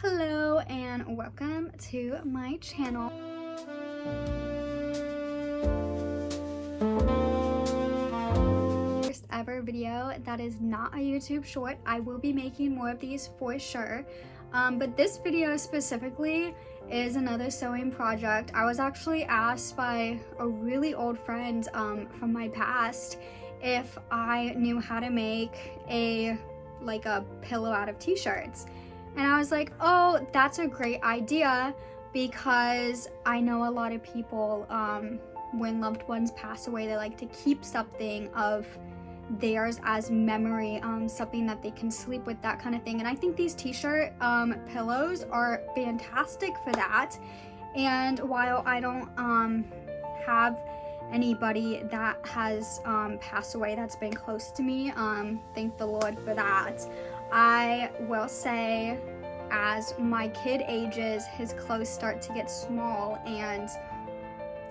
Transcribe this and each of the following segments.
Hello and welcome to my channel. First ever video that is not a YouTube short. I will be making more of these for sure. But this video specifically is another sewing project. I was actually asked by a really old friend from my past if I knew how to make a pillow out of t-shirts. And I was like, oh, that's a great idea, because I know a lot of people, when loved ones pass away, they like to keep something of theirs as memory, something that they can sleep with, that kind of thing. And I think these t-shirt pillows are fantastic for that. And while I don't have anybody that has passed away that's been close to me, thank the Lord for that, I will say, as my kid ages, his clothes start to get small, and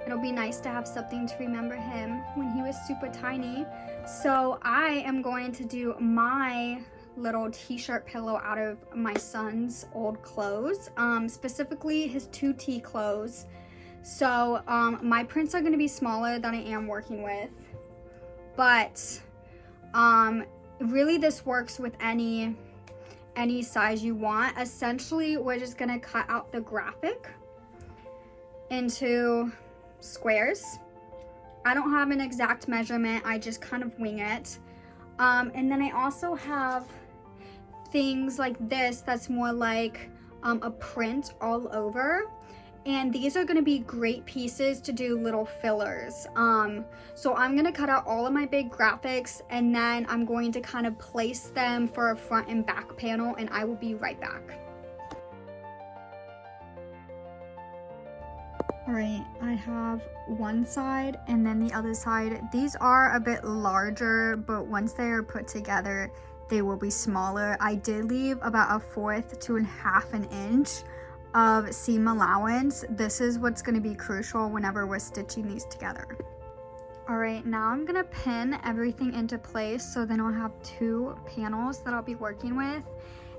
it'll be nice to have something to remember him when he was super tiny. So I am going to do my little t-shirt pillow out of my son's old clothes, specifically his 2T clothes. So my prints are going to be smaller than I am working with, but really this works with any size you want. Essentially, we're just gonna cut out the graphic into squares. I don't have an exact measurement, I just kind of wing it. And then I also have things like this that's more like a print all over. And these are going to be great pieces to do little fillers. So I'm going to cut out all of my big graphics, and then I'm going to kind of place them for a front and back panel, and I will be right back. Alright, I have one side and then the other side. These are a bit larger, but once they are put together, they will be smaller. I did leave about 1/4 to 1/2 an inch of seam allowance. This is what's going to be crucial whenever we're stitching these together. Alright, now I'm going to pin everything into place, so then I'll have 2 panels that I'll be working with.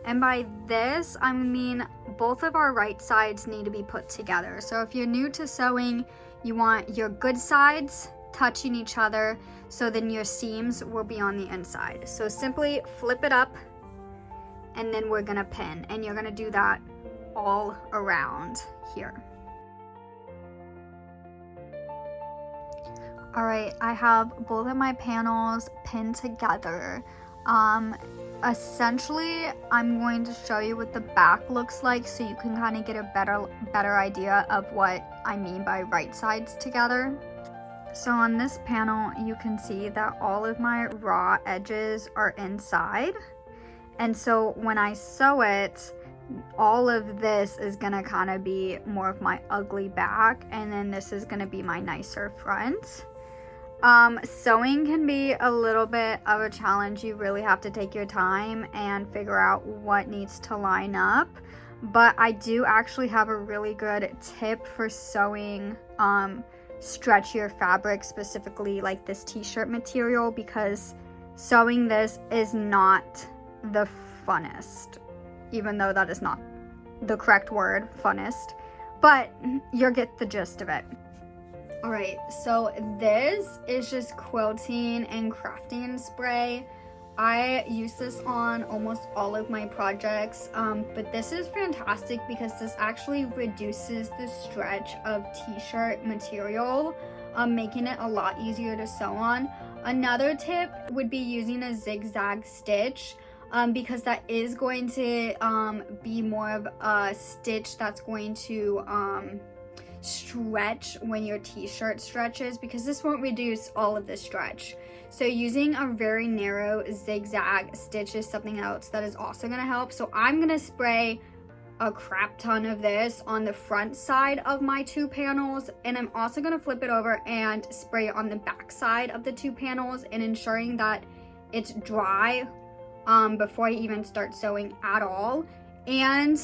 And by this, I mean both of our right sides need to be put together. So if you're new to sewing, you want your good sides touching each other, so then your seams will be on the inside. So simply flip it up, and then we're going to pin. And you're going to do that all around here. Alright, I have both of my panels pinned together. Essentially, I'm going to show you what the back looks like, so you can kind of get a better idea of what I mean by right sides together. So on this panel, you can see that all of my raw edges are inside. And so when I sew it, all of this is gonna kind of be more of my ugly back, and then this is gonna be my nicer front. Sewing can be a little bit of a challenge. You really have to take your time and figure out what needs to line up, but I do actually have a really good tip for sewing stretchier fabric, specifically like this t-shirt material, because sewing this is not the funnest, even though that is not the correct word, funnest, but you'll get the gist of it. Alright, so this is just quilting and crafting spray. I use this on almost all of my projects, but this is fantastic because this actually reduces the stretch of t-shirt material, making it a lot easier to sew on. Another tip would be using a zigzag stitch, because that is going to be more of a stitch that's going to stretch when your t-shirt stretches, because this won't reduce all of the stretch. So using a very narrow zigzag stitch is something else that is also going to help. So I'm going to spray a crap ton of this on the front side of my 2 panels, and I'm also going to flip it over and spray it on the back side of the 2 panels, and ensuring that it's dry before I even start sewing at all. And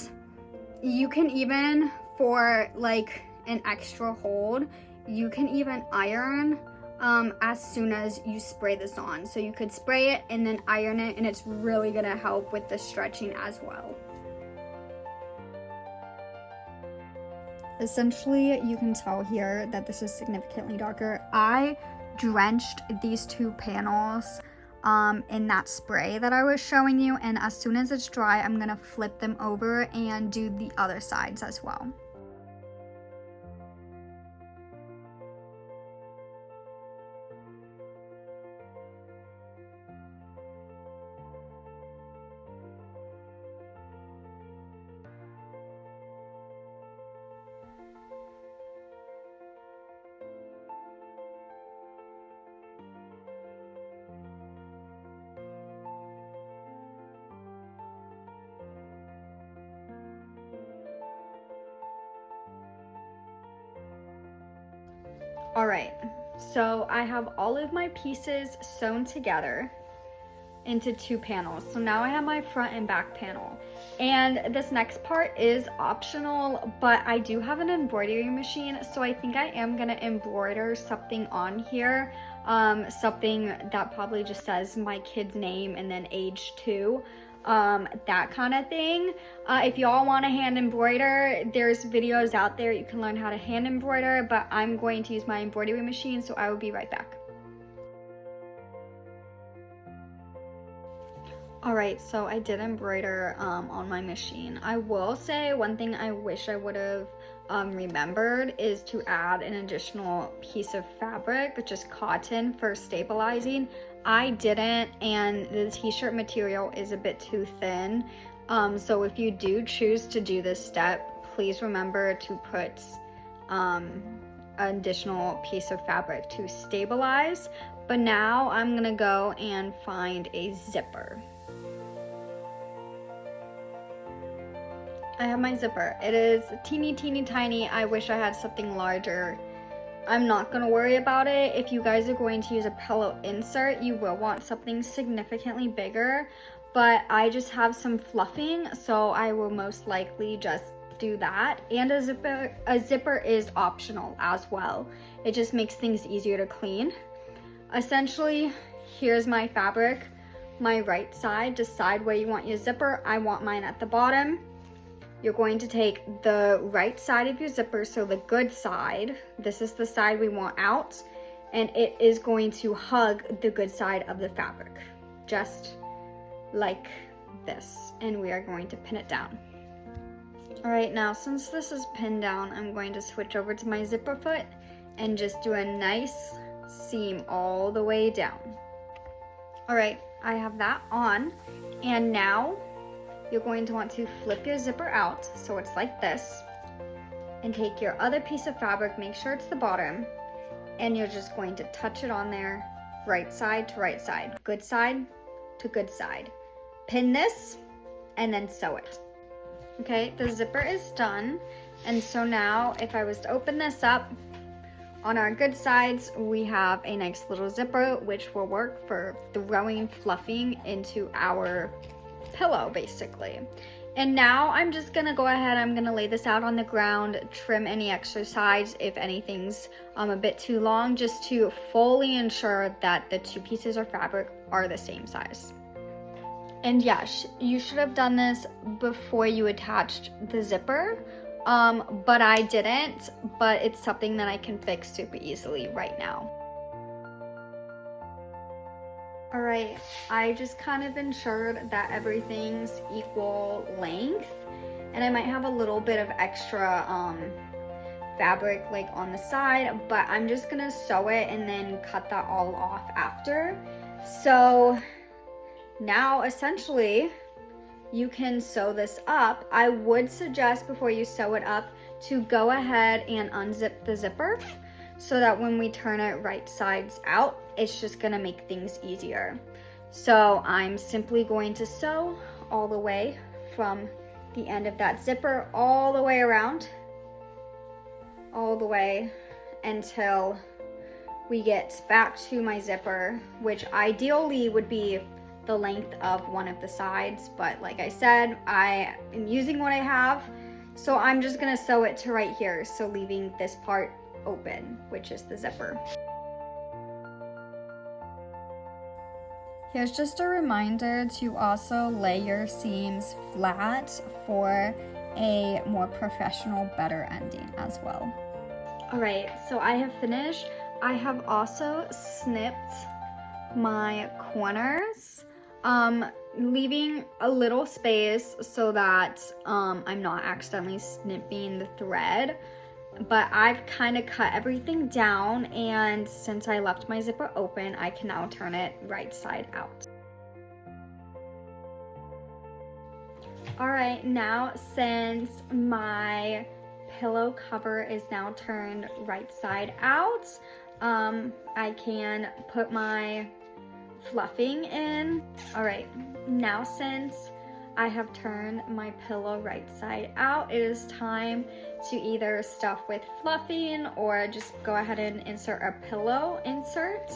you can even, for like an extra hold, you can even iron as soon as you spray this on. So you could spray it and then iron it, and it's really gonna help with the stretching as well. Essentially, you can tell here that this is significantly darker. I drenched these two panels in that spray that I was showing you, and as soon as it's dry, I'm gonna flip them over and do the other sides as well. All right, so I have all of my pieces sewn together into two panels. So now I have my front and back panel. And this next part is optional, but I do have an embroidery machine, so I think I am gonna embroider something on here, something that probably just says my kid's name and then age 2. That kind of thing. If y'all want to hand embroider, there's videos out there you can learn how to hand embroider, but I'm going to use my embroidery machine, so I will be right back. Alright, so I did embroider on my machine. I will say one thing I wish I would have remembered is to add an additional piece of fabric, which is cotton, for stabilizing. I didn't, and the t-shirt material is a bit too thin. So if you do choose to do this step, please remember to put an additional piece of fabric to stabilize. But now I'm gonna go and find a zipper. I have my zipper. It is teeny tiny. I wish I had something larger. I'm not gonna worry about it. If you guys are going to use a pillow insert, you will want something significantly bigger, but I just have some fluffing, so I will most likely just do that. And a zipper is optional as well. It just makes things easier to clean. Essentially, here's my fabric. My right side, decide where you want your zipper. I want mine at the bottom. You're going to take the right side of your zipper, so the good side, this is the side we want out, and it is going to hug the good side of the fabric, just like this, and we are going to pin it down. All right, now since this is pinned down, I'm going to switch over to my zipper foot and just do a nice seam all the way down. All right, I have that on, and now you're going to want to flip your zipper out so it's like this, and take your other piece of fabric, make sure it's the bottom, and you're just going to touch it on there, right side to right side, good side to good side. Pin this and then sew it. Okay, the zipper is done, and so now if I was to open this up, on our good sides we have a nice little zipper which will work for throwing fluffing into our pillow basically. And now I'm just gonna go ahead, I'm gonna lay this out on the ground, trim any extra sides if anything's a bit too long, just to fully ensure that the two pieces of fabric are the same size. And yes, you should have done this before you attached the zipper, but I didn't, but it's something that I can fix super easily right now. All right, I just kind of ensured that everything's equal length, and I might have a little bit of extra fabric like on the side, but I'm just gonna sew it and then cut that all off after. So now essentially you can sew this up. I would suggest before you sew it up to go ahead and unzip the zipper, so that when we turn it right sides out, it's just gonna make things easier. So I'm simply going to sew all the way from the end of that zipper all the way around, all the way until we get back to my zipper, which ideally would be the length of one of the sides, but like I said, I am using what I have, so I'm just gonna sew it to right here, so leaving this part open, which is the zipper. Here's just a reminder to also lay your seams flat for a more professional, better ending as well. All right, so I have finished. I have also snipped my corners, leaving a little space so that I'm not accidentally snipping the thread. But I've kind of cut everything down, and since I left my zipper open, I can now turn it right side out. All right, now since my pillow cover is now turned right side out, I can put my fluffing in. All right, now since I have turned my pillow right side out, it is time to either stuff with fluffing or just go ahead and insert a pillow insert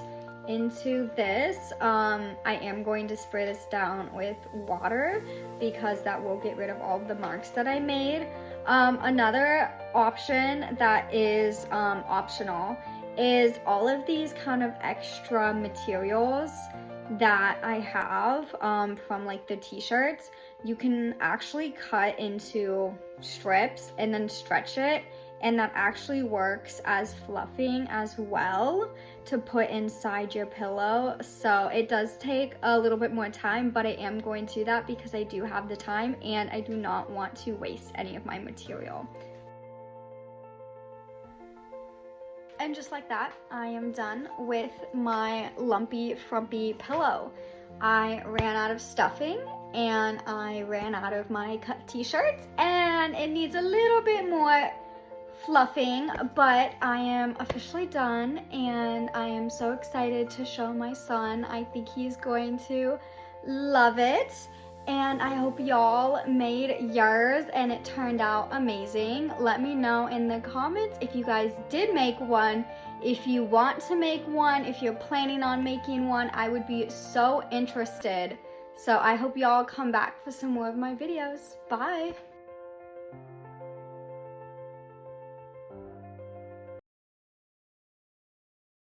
into this. I am going to spray this down with water because that will get rid of all the marks that I made. Another option that is optional is all of these kind of extra materials that I have from like the t-shirts. You can actually cut into strips and then stretch it, and that actually works as fluffing as well to put inside your pillow. So it does take a little bit more time, but I am going to do that because I do have the time and I do not want to waste any of my material. And just like that, I am done with my lumpy, frumpy pillow. I ran out of stuffing and I ran out of my cut t-shirts, and it needs a little bit more fluffing, but I am officially done and I am so excited to show my son. I think he's going to love it. And I hope y'all made yours and it turned out amazing. Let me know in the comments if you guys did make one, if you want to make one, if you're planning on making one. I would be so interested. So I hope y'all come back for some more of my videos. Bye.